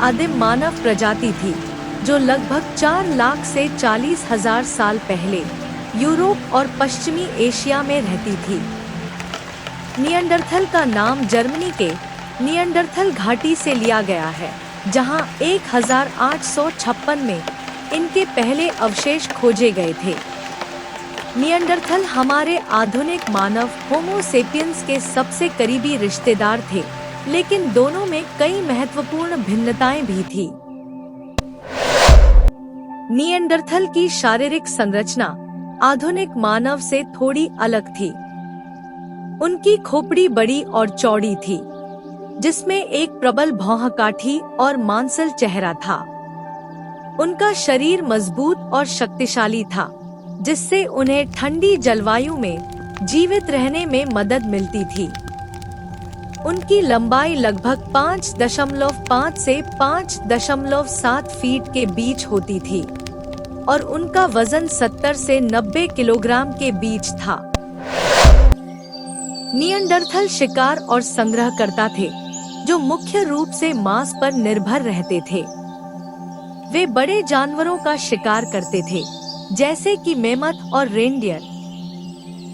आदिम मानव प्रजाति थी जो लगभग 4 लाख से 40,000 साल पहले यूरोप और पश्चिमी एशिया में रहती थी। निएंडरथल का नाम जर्मनी के निएंडरथल घाटी से लिया गया है, जहां 1856 में इनके पहले अवशेष खोजे गए थे। निएंडरथल हमारे आधुनिक मानव होमो सेपियंस के सबसे करीबी रिश्तेदार थे, लेकिन दोनों में कई महत्वपूर्ण भिन्नताएं भी थी। निएंडरथल की शारीरिक संरचना आधुनिक मानव से थोड़ी अलग थी। उनकी खोपड़ी बड़ी और चौड़ी थी, जिसमें एक प्रबल भौंह-काठी और मांसल चेहरा था। उनका शरीर मजबूत और शक्तिशाली था, जिससे उन्हें ठंडी जलवायु में जीवित रहने में मदद मिलती थी। उनकी लंबाई लगभग 5.5 से 5.7 फीट के बीच होती थी और उनका वजन 70 से 90 किलोग्राम के बीच था। निएंडरथल शिकार और संग्रह करता थे, जो मुख्य रूप से मांस पर निर्भर रहते थे। वे बड़े जानवरों का शिकार करते थे, जैसे कि मेमथ और रेनडियर।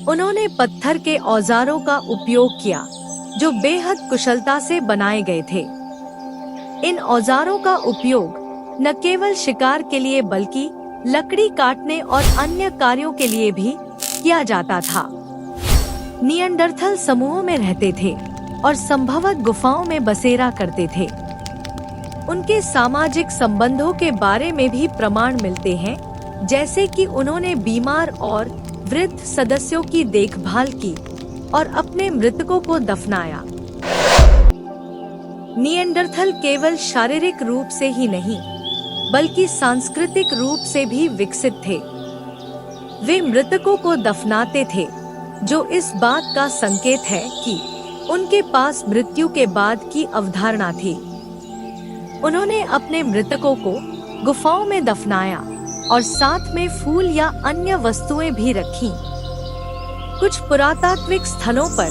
उन्होंने पत्थर के औजारों का उपयोग किया, जो बेहद कुशलता से बनाए गए थे। इन औजारों का उपयोग न केवल शिकार के लिए बल्कि लकड़ी काटने और अन्य कार्यों के लिए भी किया जाता था। निएंडरथल समूहों में रहते थे और संभवतः गुफाओं में बसेरा करते थे। उनके सामाजिक संबंधों के बारे में भी प्रमाण मिलते हैं, जैसे कि उन्होंने बीमार और वृद्ध सदस्यों की देखभाल की और अपने मृतकों को दफनाया। निएंडरथल केवल शारीरिक रूप से ही नहीं, बल्कि सांस्कृतिक रूप से भी विकसित थे। वे मृतकों को दफनाते थे, जो इस बात का संकेत है कि उनके पास मृत्यु के बाद की अवधारणा थी। उन्होंने अपने मृतकों को गुफाओं में दफनाया और साथ में फूल या अन्य वस्तुएं भी रखीं। कुछ पुरातात्विक स्थलों पर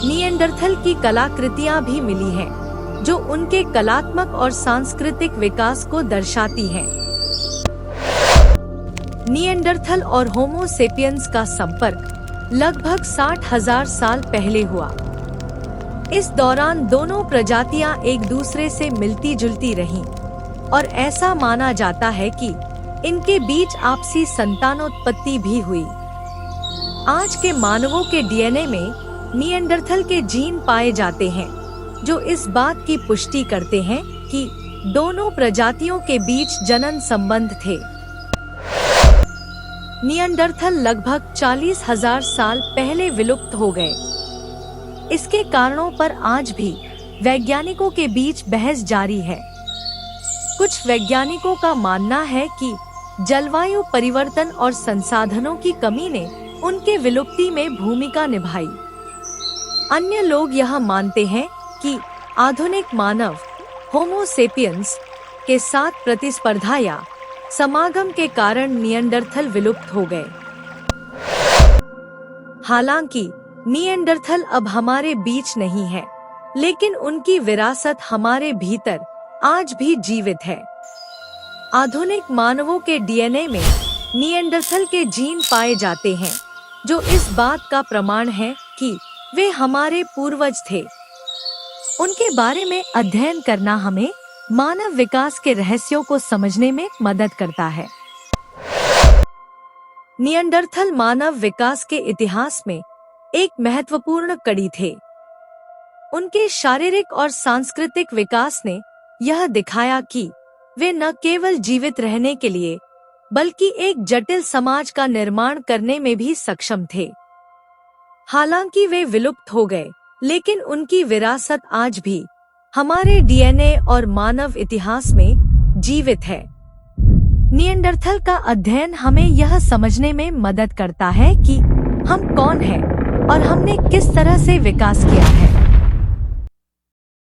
निएंडरथल की कलाकृतियां भी मिली हैं, जो उनके कलात्मक और सांस्कृतिक विकास को दर्शाती हैं। निएंडरथल और होमो सेपियंस का संपर्क लगभग 60,000 साल पहले हुआ। इस दौरान दोनों प्रजातियां एक दूसरे से मिलती जुलती रहीं और ऐसा माना जाता है कि इनके बीच आपसी संतानोत्पत्ति भी हुई। आज के मानवों के डीएनए में निएंडरथल के जीन पाए जाते हैं, जो इस बात की पुष्टि करते हैं कि दोनों प्रजातियों के बीच जनन संबंध थे। निएंडरथल लगभग 40,000 साल पहले विलुप्त हो गए। इसके कारणों पर आज भी वैज्ञानिकों के बीच बहस जारी है। कुछ वैज्ञानिकों का मानना है कि जलवायु परिवर्तन और संसाधनों की कमी ने उनके विलुप्ति में भूमिका निभाई। अन्य लोग यह मानते हैं कि आधुनिक मानव होमो सेपियंस के साथ प्रतिस्पर्धा या समागम के कारण निएंडरथल विलुप्त हो गए। हालांकि निएंडरथल अब हमारे बीच नहीं है, लेकिन उनकी विरासत हमारे भीतर आज भी जीवित है। आधुनिक मानवों के डीएनए में निएंडरथल के जीन पाए जाते हैं, जो इस बात का प्रमाण है कि वे हमारे पूर्वज थे। उनके बारे में अध्ययन करना हमें मानव विकास के रहस्यों को समझने में मदद करता है। निएंडरथल मानव विकास के इतिहास में एक महत्वपूर्ण कड़ी थे। उनके शारीरिक और सांस्कृतिक विकास ने यह दिखाया कि वे न केवल जीवित रहने के लिए बल्कि एक जटिल समाज का निर्माण करने में भी सक्षम थे। हालांकि वे विलुप्त हो गए, लेकिन उनकी विरासत आज भी हमारे डीएनए और मानव इतिहास में जीवित है। निएंडरथल का अध्ययन हमें यह समझने में मदद करता है कि हम कौन हैं और हमने किस तरह से विकास किया है।